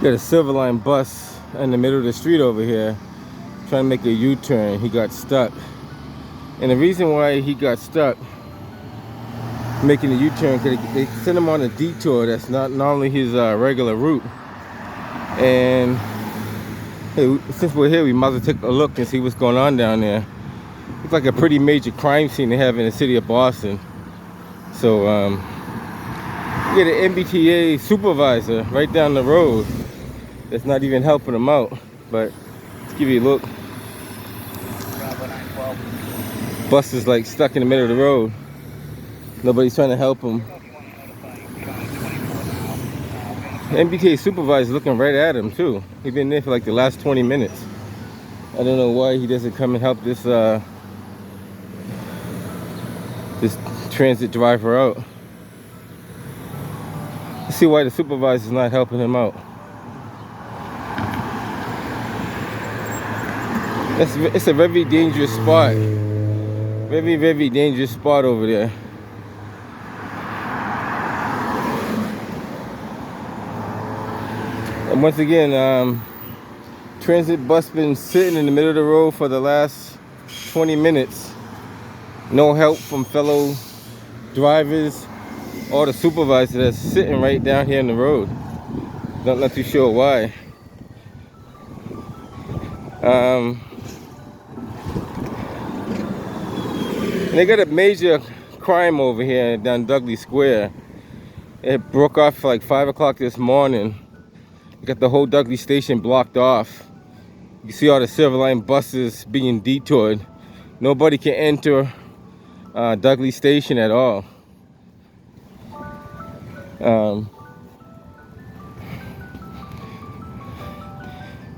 Got a Silver Line bus in the middle of the street over here trying to make a U-turn. He got stuck. And the reason why he got stuck making a U-turn, because they sent him on a detour that's not normally his regular route. And hey, since we're here, we might as well take a look and see what's going on down there. Looks like a pretty major crime scene they have in the city of Boston. So we get an MBTA supervisor right down the road that's not even helping him out. But let's give you a look. Bus is like stuck in the middle of the road. Nobody's trying to help him. MBTA supervisor looking right at him too. He's been there for like the last 20 minutes. I don't know why he doesn't come and help this this transit driver out. Let's see why the supervisor's not helping him out. It's a very dangerous spot. Very, very dangerous spot over there. And once again, transit bus been sitting in the middle of the road for the last 20 minutes. No help from fellow drivers or the supervisor that's sitting right down here in the road. Not too sure why. And they got a major crime over here down Dudley Square. It broke off like 5 o'clock this morning. Got the whole Dudley station blocked off. You see all the Silver Line buses being detoured. Nobody can enter Dudley station at all.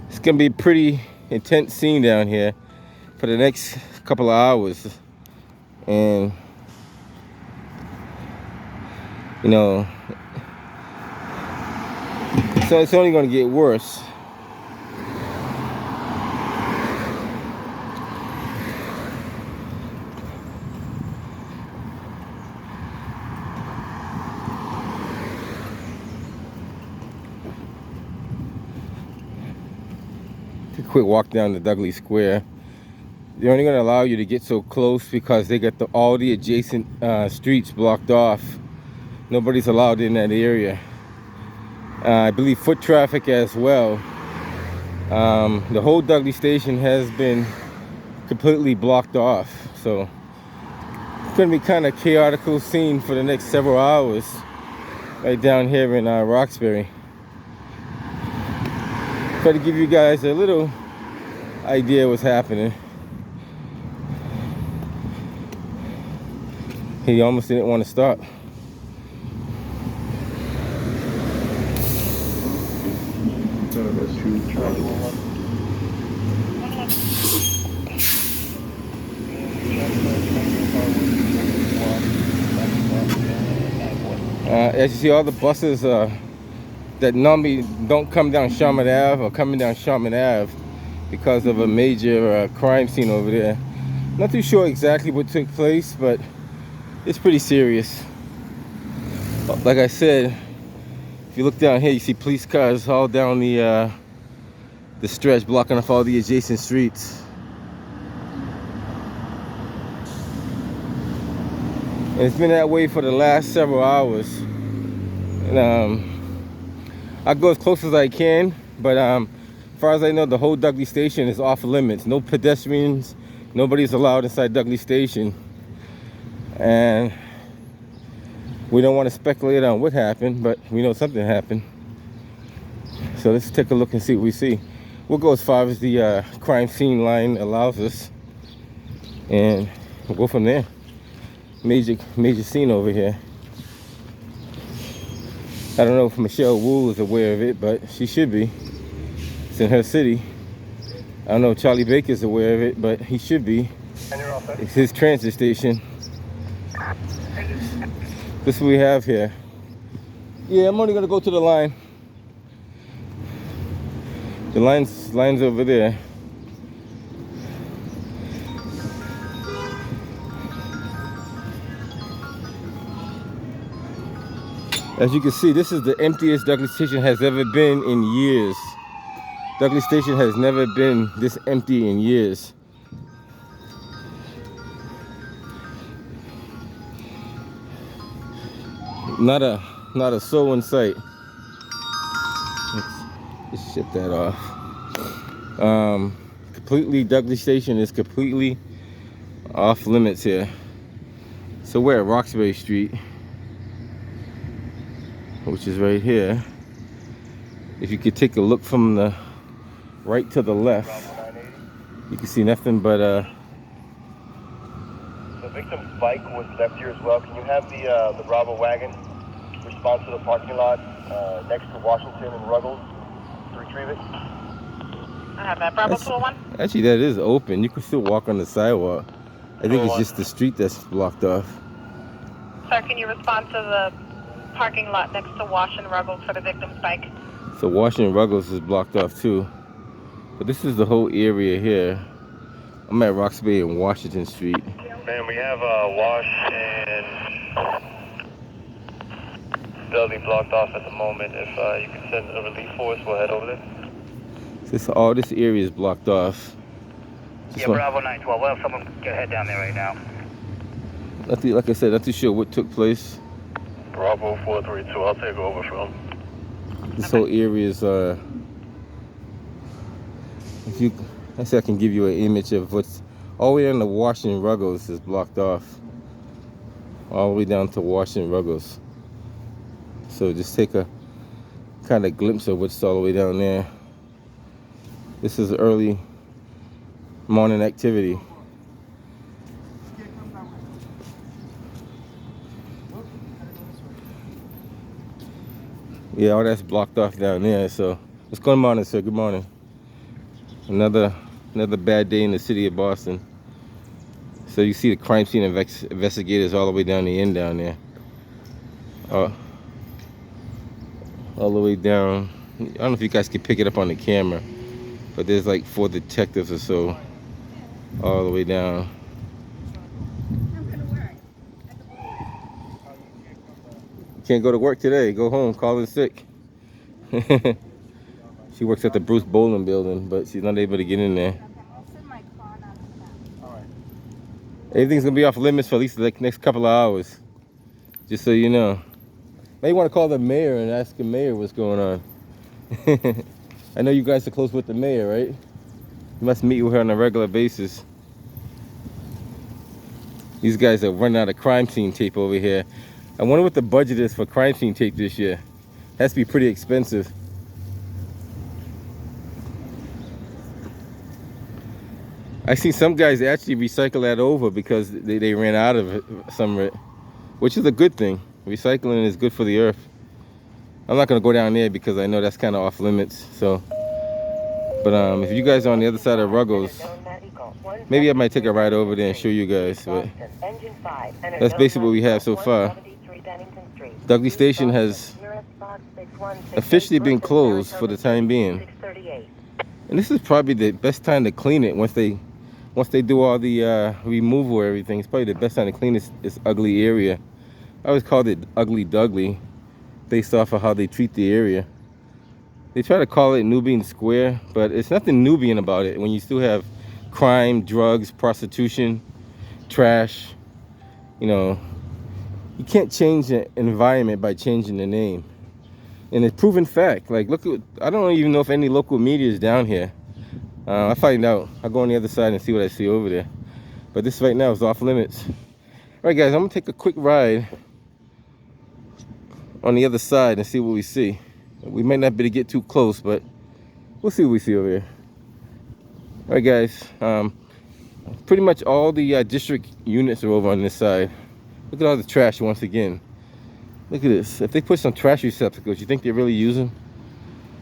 It's gonna be a pretty intense scene down here for the next couple of hours. And you know, so it's only going to get worse. Take a quick walk down to Dudley Square. They're only going to allow you to get so close because they got all the adjacent streets blocked off. Nobody's allowed in that area. I believe foot traffic as well. The whole Dudley station has been completely blocked off. So it's going to be kind of chaotic scene for the next several hours right down here in Roxbury. Try to give you guys a little idea what's happening. He almost didn't want to stop. As you see, all the buses that normally don't come down Sharman Ave are coming down Sharman Ave because of a major crime scene over there. Not too sure exactly what took place, but it's pretty serious. Like I said, if you look down here, you see police cars all down the stretch, blocking off all the adjacent streets. And it's been that way for the last several hours. And I go as close as I can, but as far as I know, the whole Dudley station is off limits. No pedestrians, nobody's allowed inside Dudley station. And we don't want to speculate on what happened, but we know something happened. So let's take a look and see what we see. We'll go as far as the crime scene line allows us, and we'll go from there. Major scene over here. I don't know if Michelle Wu is aware of it, but she should be. It's in her city. I don't know if Charlie Baker's aware of it, but he should be. It's his transit station. This is what we have here. Yeah, I'm only gonna go to the line. The line's over there. As you can see, this is the emptiest Dudley Station has ever been in years. Dudley Station has never been this empty in years. Not a soul in sight. Let's shut that off. Completely, Dudley Station is completely off limits here. So we're at Roxbury Street, which is right here. If you could take a look from the right to the left, you can see nothing but The victim's bike was left here as well. Can you have the Bravo wagon respond to the parking lot next to Washington and Ruggles to retrieve it? I have that. Bravo 201. Actually, that is open. You can still walk on the sidewalk. I think it's just the street that's blocked off. Sir, can you respond to the parking lot next to Wash and Ruggles for the victim's bike? So Washington Ruggles is blocked off too. But this is the whole area here. I'm at Roxbury and Washington Street. Man, we have Wash and Dudley blocked off at the moment. If you can send a relief force, we'll head over there. All this area is blocked off. Yeah, Bravo 912. We'll have someone get head down there right now. Like I said, not too sure what took place. Bravo 432. I'll take over from. This whole area is I say I can give you an image of what's all the way down to Washington Ruggles is blocked off. All the way down to Washington Ruggles. So just take a kind of glimpse of what's all the way down there. This is early morning activity. Yeah, all that's blocked off down there. So what's going on, sir? Good morning. Another bad day in the city of Boston. So you see the crime scene investigators all the way down the end down there. All the way down. I don't know if you guys can pick it up on the camera, but there's like 4 detectives or so all the way down. Can't go to work today. Go home. Call in sick. She works at the Bruce Bowling building, but she's not able to get in there. Everything's gonna be off limits for at least the next couple of hours. Just so you know. Maybe want to call the mayor and ask the mayor what's going on. I know you guys are close with the mayor, right? You must meet with her on a regular basis. These guys are running out of crime scene tape over here. I wonder what the budget is for crime scene tape this year. Has to be pretty expensive. I see some guys actually recycle that over because they ran out of it, some of it, which is a good thing. Recycling is good for the earth. I'm not gonna go down there because I know that's kind of off limits. So, but if you guys are on the other side of Ruggles, maybe I might take a ride over there and show you guys. But that's basically what we have so far. Dudley Station has officially been closed for the time being, and this is probably the best time to clean it once they do all the removal of everything. It's probably the best time to clean this ugly area. I always called it Ugly Dudley, based off of how they treat the area. They try to call it Nubian Square, but it's nothing Nubian about it when you still have crime, drugs, prostitution, trash. You know, you can't change the environment by changing the name. And it's proven fact. Like, look at, I don't even know if any local media is down here. I'll find out. I'll go on the other side and see what I see over there. But this right now is off limits. All right, guys, I'm gonna take a quick ride on the other side and see what we see. We might not be able to get too close, but we'll see what we see over here. All right, guys. Pretty much all the district units are over on this side. Look at all the trash once again. Look at this. If they put some trash receptacles, you think they're really using?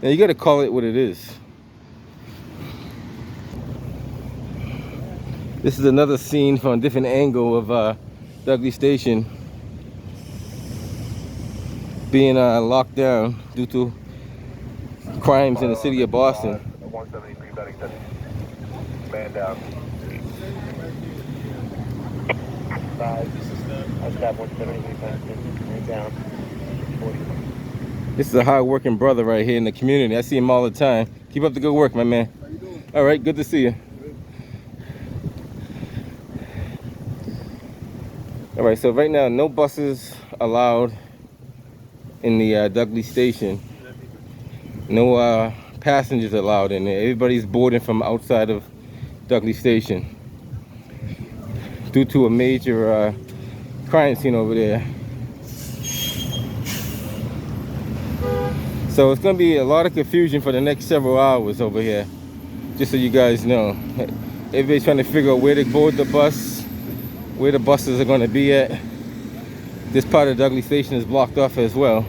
Now, you got to call it what it is. This is another scene from a different angle of Dudley Station being locked down due to crimes in the city of Boston. 173 Bennington. Man down. I've got 173 Bennington. Man down. This is a hard-working brother right here in the community. I see him all the time. Keep up the good work, my man. How you doing? All right, good to see you. All right, so right now, no buses allowed in the Dudley station. No passengers allowed in there. Everybody's boarding from outside of Dudley station due to a major crime scene over there. So it's going to be a lot of confusion for the next several hours over here, just so you guys know. Everybody's trying to figure out where to board the bus, where the buses are going to be at. This part of Dudley station is blocked off as well.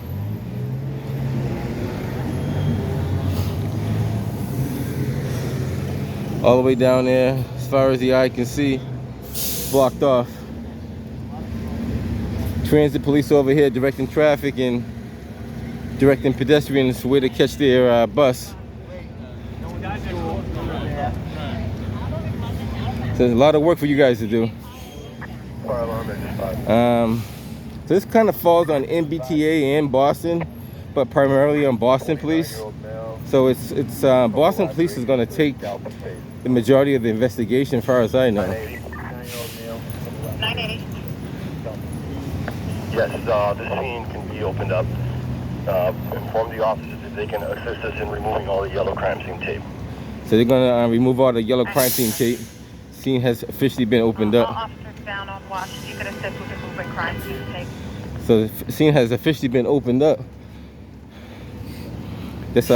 All the way down there, as far as the eye can see, blocked off. Transit police over here directing traffic and directing pedestrians where to catch their bus. So there's a lot of work for you guys to do. So this kind of falls on MBTA and Boston, but primarily on Boston police. So it's Boston police is going to take the majority of the investigation, as far as I know. 980. Yes, the scene can be opened up. Inform the officers if they can assist us in removing all the yellow crime scene tape. So they're going to remove all the yellow crime scene tape. Scene has officially been opened All up. officers down on watch. You can assist with removing crime scene tape. So the scene has officially been opened up. This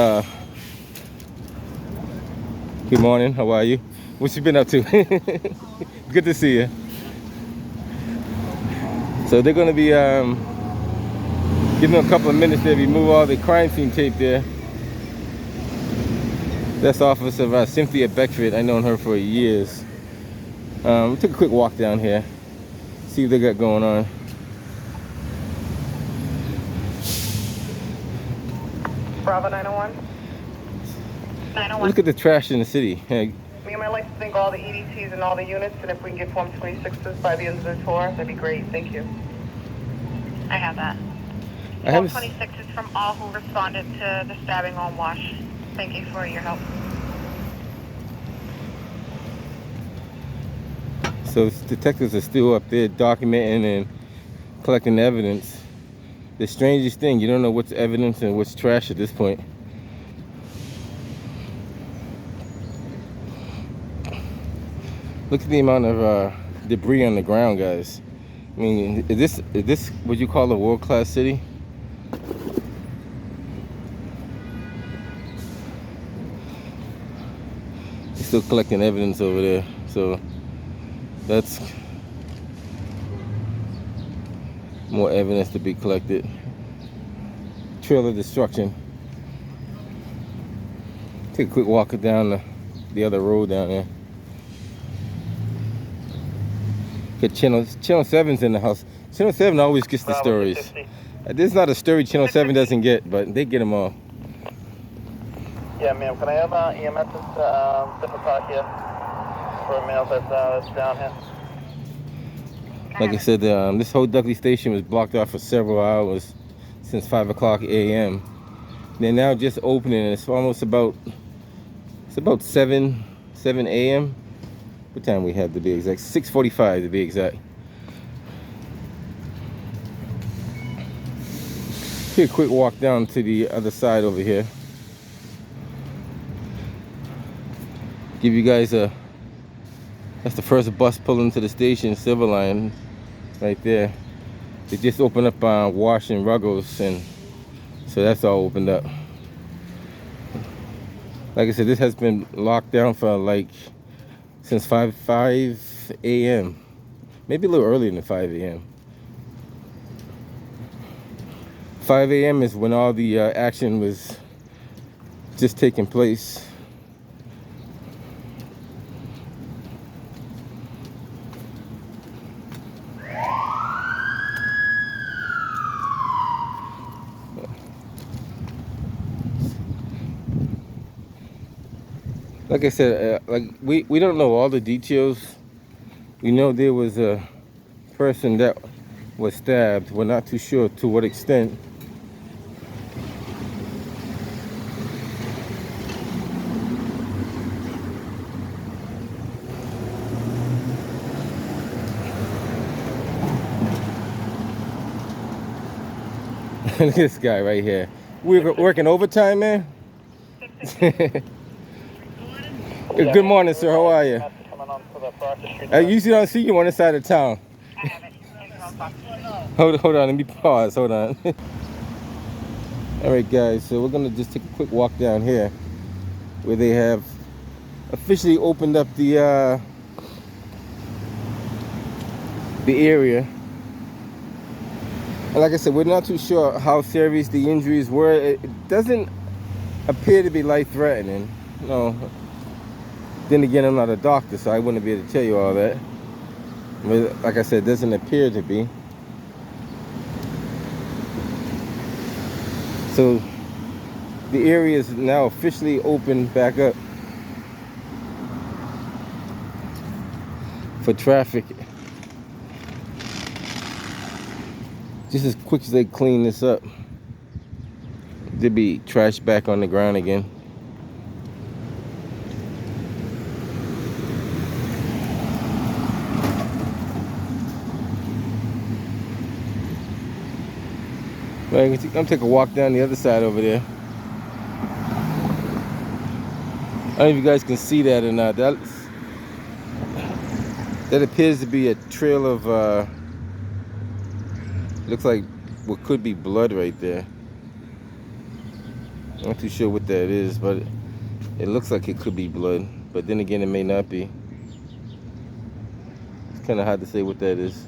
good morning, how are you? What you been up to? Good to see you. So they're gonna be giving them a couple of minutes to remove all the crime scene tape there. That's Officer Cynthia Beckford. I've known her for years. We'll take a quick walk down here, see what they got going on. Bravo 901. 901. Look at the trash in the city. Hey, Me and my like to thank all the EDTs and all the units, and if we can get Form 26s by the end of the tour, that'd be great. Thank you. I have that. I Form haven't 26 is from all who responded to the stabbing on Wash. Thank you for your help. So detectives are still up there documenting and collecting evidence. The strangest thing, you don't know what's evidence and what's trash at this point. Look at the amount of debris on the ground, guys. I mean, is this what you call a world-class city? They're still collecting evidence over there, so that's more evidence to be collected. Trail of destruction. Take a quick walk down the other road down there. Get Channel 7's in the house. Channel 7 always gets the stories. There's not a story Channel 7 doesn't get, but they get them all. Yeah, ma'am. Can I have EMS step apart here for a male that's down here? Like I said, this whole Dudley station was blocked off for several hours since 5 o'clock a.m. They're now just opening. It's almost about 7 a.m. What time we have to be exact? 6:45 to be exact. Take a quick walk down to the other side over here. Give you guys that's the first bus pulling to the station, Silver Line, right there. They just opened up Wash and Ruggles, and so that's all opened up. Like I said, this has been locked down for like since 5 a.m. Maybe a little earlier than 5 a.m. 5 a.m. is when all the action was just taking place. Like I said, we don't know all the details. We know there was a person that was stabbed. We're not too sure to what extent. at this guy right here. We're working overtime, man. Good morning, sir. How are you? I usually don't see you on this side of town. Hold on. Let me pause. Hold on. All right, guys. So we're gonna just take a quick walk down here, where they have officially opened up the area. And like I said, we're not too sure how serious the injuries were. It doesn't appear to be life-threatening. No. Then again, I'm not a doctor, so I wouldn't be able to tell you all that. But like I said, it doesn't appear to be. So the area is now officially open back up for traffic. Just as quick as they clean this up, there'll be trash back on the ground again. I'm gonna take a walk down the other side over there. I don't know if you guys can see that or not. That appears to be a trail of looks like what could be blood right there. I'm not too sure what that is, but it looks like it could be blood. But then again, it may not be. It's kind of hard to say what that is.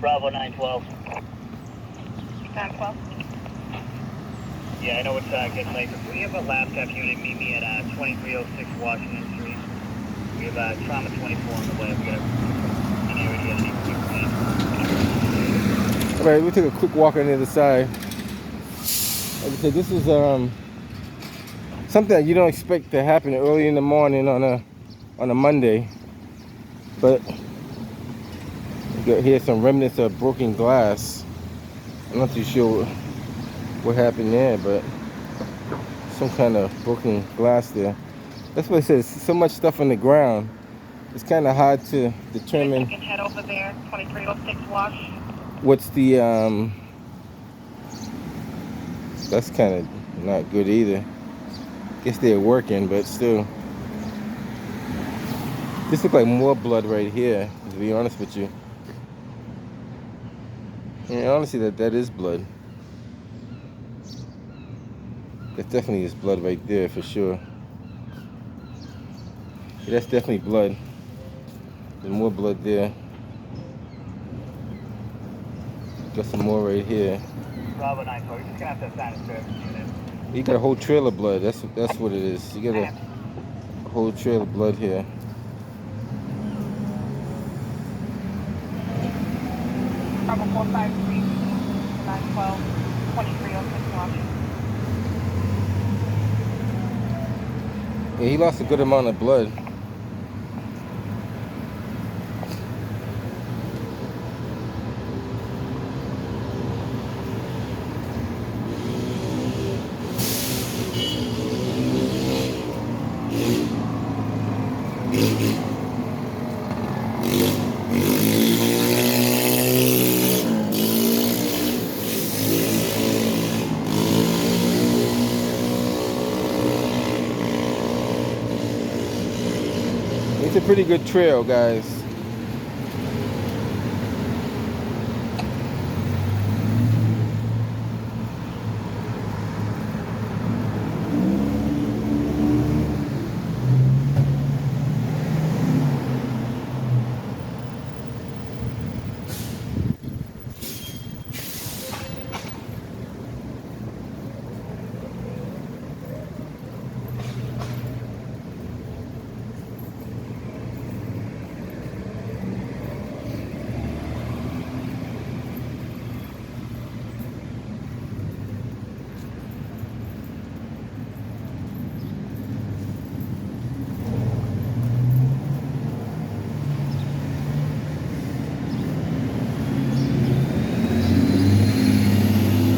Bravo 912. 912. Yeah, I know it's getting late. But we have a lab staff unit meet me at 2306 Washington Street. We have trauma 24 on the way. We got an area that needs to be cleaned. All right, we'll take a quick walk on the other side. Like I said, this is something that you don't expect to happen early in the morning on a Monday, but here's some remnants of broken glass. I'm not too sure what happened there, but some kind of broken glass there. That's what it says. So much stuff on the ground. It's kind of hard to determine. You can head over there, 2306 Wash. What's the that's kind of not good either. Guess they're working, but still. This looks like more blood right here, to be honest with you. Yeah, honestly, that is blood. That definitely is blood right there for sure. Yeah, that's definitely blood. There's more blood there. Got some more right here. Bravo 912. You're just gonna have to assign a service unit. You got a whole trail of blood. That's what it is. You got a whole trail of blood here. Bravo 453, 912, 2306 Wash. Yeah, he lost a good amount of blood. It's a pretty good trail, guys.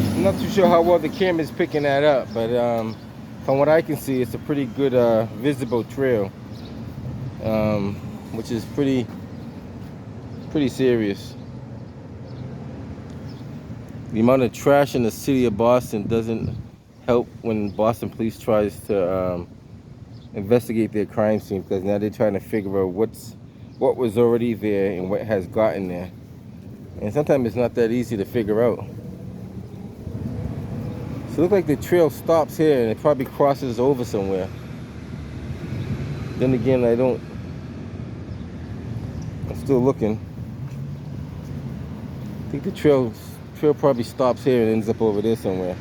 I'm not too sure how well the camera's picking that up, but from what I can see, it's a pretty good visible trail, which is pretty serious. The amount of trash in the city of Boston doesn't help when Boston police tries to investigate their crime scene, because now they're trying to figure out what was already there and what has gotten there. And sometimes it's not that easy to figure out. So it looks like the trail stops here and it probably crosses over somewhere. Then again, I'm still looking. I think the trail probably stops here and ends up over there somewhere.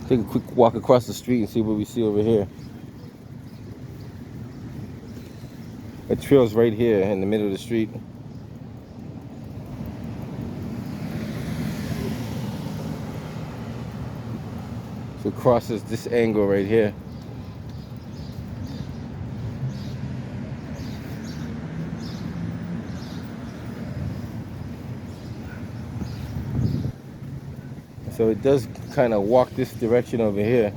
Take a quick walk across the street and see what we see over here. The trail's right here in the middle of the street. So it crosses this angle right here. So it does kind of walk this direction over here.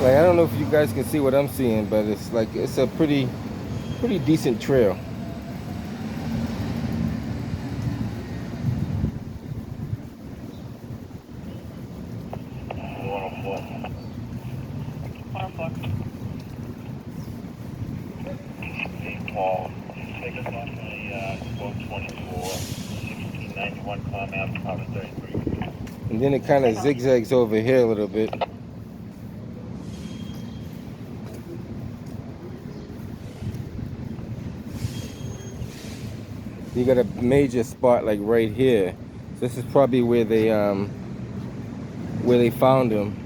Like, I don't know if you guys can see what I'm seeing, but it's a pretty decent trail. Paul, take us on the 1224, 1691 Palm Ave, Tower 33. And then it kind of zigzags over here a little bit. You got a major spot like right here. So this is probably where they found him.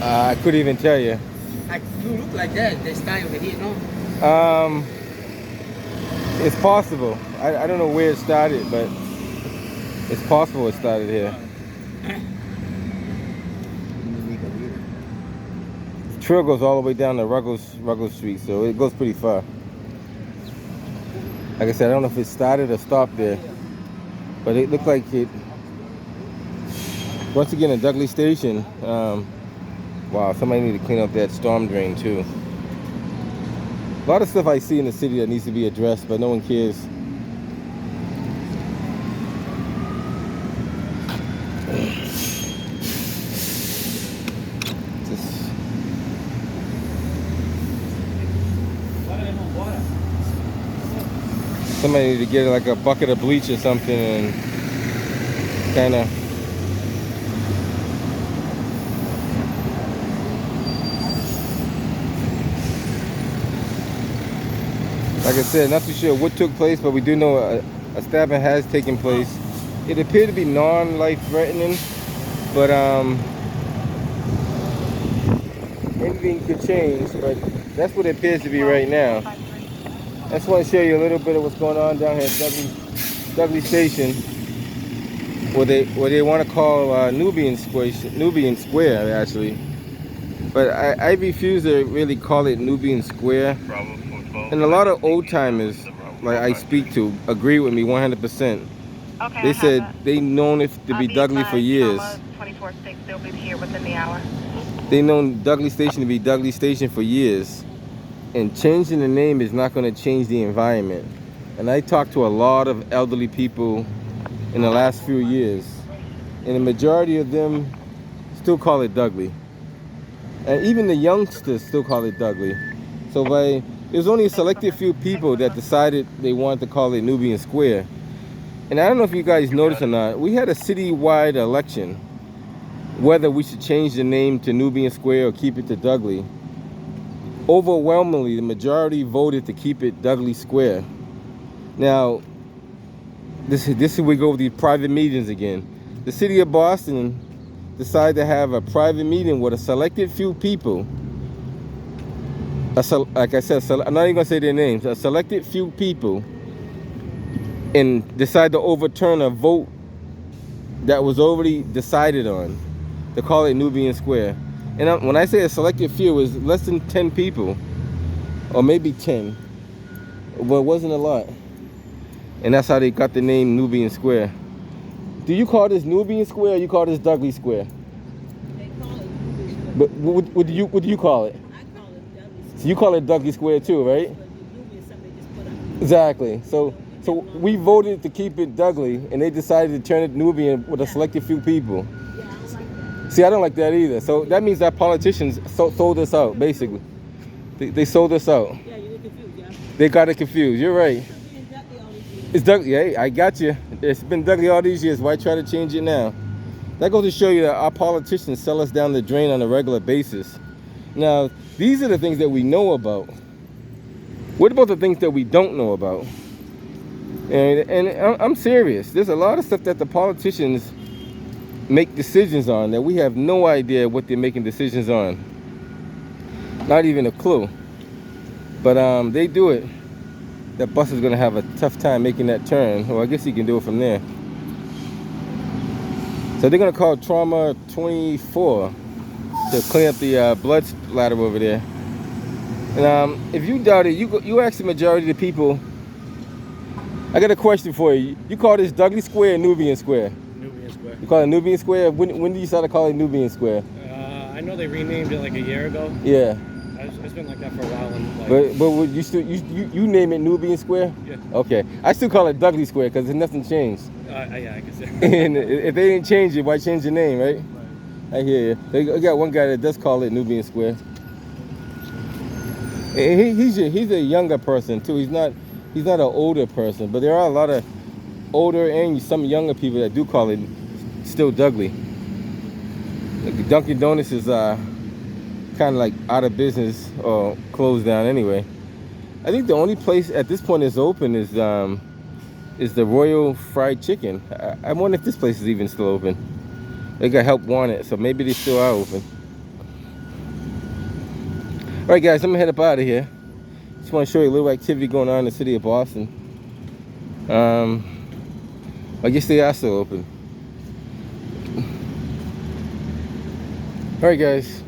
I couldn't even tell you. You look like that. They start over here, no? It's possible. I don't know where it started, but it's possible it started here. The trail goes all the way down to Ruggles Street, so it goes pretty far. Like I said, I don't know if it started or stopped there, but it looked like it. Once again, at Dudley Station. Wow, somebody need to clean up that storm drain too. A lot of stuff I see in the city that needs to be addressed, but no one cares. Somebody need to get like a bucket of bleach or something and kind of. Like I said, not too sure what took place, but we do know a stabbing has taken place. It appeared to be non-life-threatening, but anything could change. But that's what it appears to be right now. I just want to show you a little bit of what's going on down here at Dudley Station, where they want to call Nubian Square actually, but I refuse to really call it Nubian Square. And a lot of old timers, like I speak to, agree with me 100%. Okay, they said they known it to be Dudley for years. 24/6, they'll be here within the hour. They known Dudley Station to be Dudley Station for years. And changing the name is not going to change the environment. And I talked to a lot of elderly people in the last few years, and the majority of them still call it Dudley. And even the youngsters still call it Dudley. So there's only a selected few people that decided they wanted to call it Nubian Square. And I don't know if you guys noticed or not, we had a citywide election whether we should change the name to Nubian Square or keep it to Dudley. overwhelmingly, the majority voted to keep it Dudley Square. Now, this is where we go with these private meetings again. The city of Boston decided to have a private meeting with a selected few people. Like I said, I'm not even gonna say their names. A selected few people, and decide to overturn a vote that was already decided on to call it Nubian Square. And when I say a selected few, it was less than 10 people, or maybe 10, but it wasn't a lot. And that's how they got the name Nubian Square. Do you call this Nubian Square or you call this Dudley Square? They call it Nubian Square. But what do you call it? I call it Dudley Square. So you call it Dudley Square too, right? But Nubian is something they just put up. Exactly. So we voted to keep it Dudley, and they decided to turn it Nubian with a selected few people. Yeah, I don't like that. See, I don't like that either. So that means that politicians sold us out, basically. They sold us out. Yeah, you get confused, yeah. They got it confused. You're right. It's been Dudley all these years. It's Dudley. Hey, I got you. It's been Dudley all these years. Why try to change it now? That goes to show you that our politicians sell us down the drain on a regular basis. Now, these are the things that we know about. What about the things that we don't know about? And I'm serious. There's a lot of stuff that the politicians make decisions on that we have no idea what they're making decisions on. Not even a clue. But they do it. That bus is going to have a tough time making that turn. Well, I guess he can do it from there. So they're going to call Trauma 24 to clean up the blood splatter over there. And if you doubt it, you ask the majority of the people. I got a question for you. You call this Dudley Square or Nubian Square? Nubian Square. You call it Nubian Square? When did you start to call it Nubian Square? I know they renamed it like a year ago. Yeah. It's been like that for a while. And like, But would you still you name it Nubian Square? Yeah. Okay. I still call it Dudley Square because nothing changed. yeah, I can say. And if they didn't change it, why change the name, right? I hear you. They got one guy that does call it Nubian Square. And he's a younger person too. He's not an older person, but there are a lot of older and some younger people that do call it still Dudley. Like Dunkin' Donuts is kind of like out of business or closed down anyway. I think the only place at this point that's open is the Royal Fried Chicken. I wonder if this place is even still open. They got help wanted, so maybe they still are open. All right, guys, I'm gonna head up out of here. Just want to show you a little activity going on in the city of Boston. I guess they are still open. All right, guys.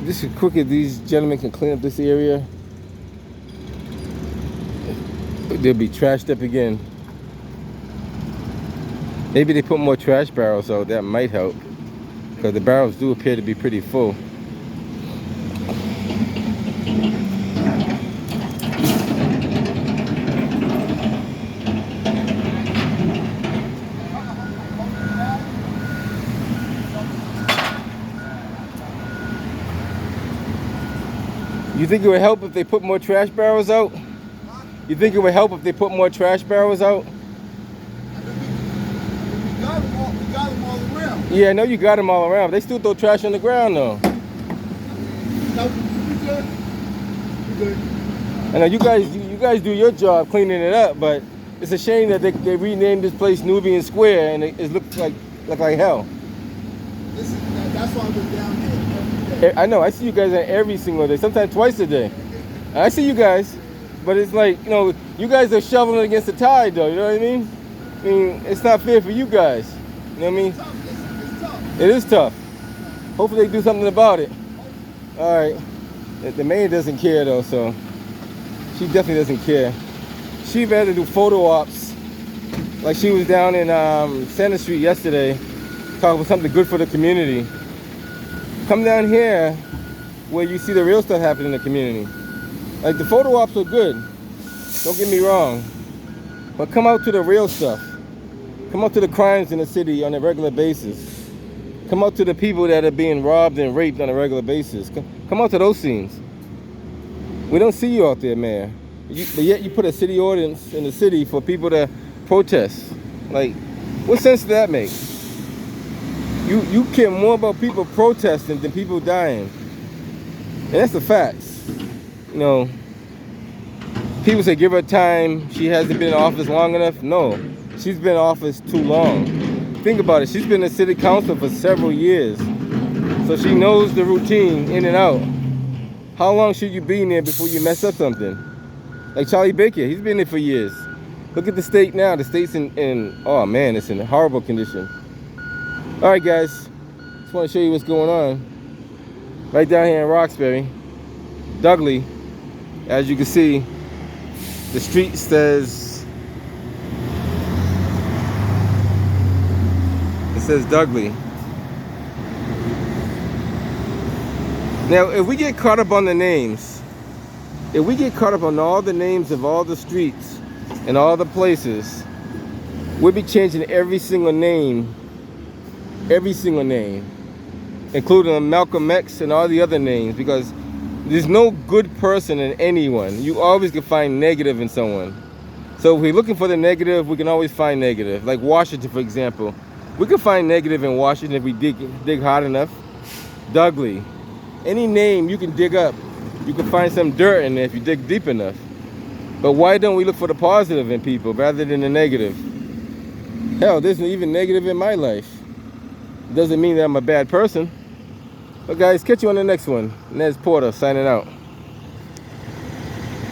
This is quicker. These gentlemen can clean up this area. They'll be trashed up again. Maybe they put more trash barrels out. That might help, because the barrels do appear to be pretty full. You think it would help if they put more trash barrels out? You think it would help if they put more trash barrels out? We got them all around. Yeah, I know you got them all around, but they still throw trash on the ground though. No, we good. We good. I know you guys do your job cleaning it up, but it's a shame that they renamed this place Nubian Square and it looks like hell. That's why we're down here every day. I know, I see you guys every single day, sometimes twice a day. I see you guys, but it's like, you guys are shoveling against the tide though, you know what I mean? I mean, it's not fair for you guys. You know what I mean? It's tough. It is tough. Hopefully they do something about it. All right. The maid doesn't care though, so she definitely doesn't care. She'd rather do photo ops, like she was down in Center Street yesterday, talking about something good for the community. Come down here where you see the real stuff happening in the community. Like the photo ops are good, don't get me wrong, but come out to the real stuff. Come out to the crimes in the city on a regular basis. Come out to the people that are being robbed and raped on a regular basis. Come out to those scenes. We don't see you out there, Mayor. But yet you put a city ordinance in the city for people to protest. Like, what sense does that make? You care more about people protesting than people dying. And that's the facts. You know, people say give her time, she hasn't been in office long enough. No, she's been in office too long. Think about it, she's been in city council for several years. So she knows the routine in and out. How long should you be in there before you mess up something? Like Charlie Baker, he's been there for years. Look at the state now. The state's in oh man, it's in horrible condition. All right, guys, just want to show you what's going on. Right down here in Roxbury, Dudley, as you can see, the street says, it says Dudley. Now, if we get caught up on the names, if we get caught up on all the names of all the streets and all the places, we'll be changing every single name, including Malcolm X and all the other names, because there's no good person in anyone. You always can find negative in someone. So if we're looking for the negative, we can always find negative. Like Washington, for example. We can find negative in Washington if we dig hard enough. Dudley. Any name you can dig up, you can find some dirt in there if you dig deep enough. But why don't we look for the positive in people rather than the negative? Hell, there's even negative in my life. Doesn't mean that I'm a bad person. But guys, catch you on the next one. Nez Porter signing out.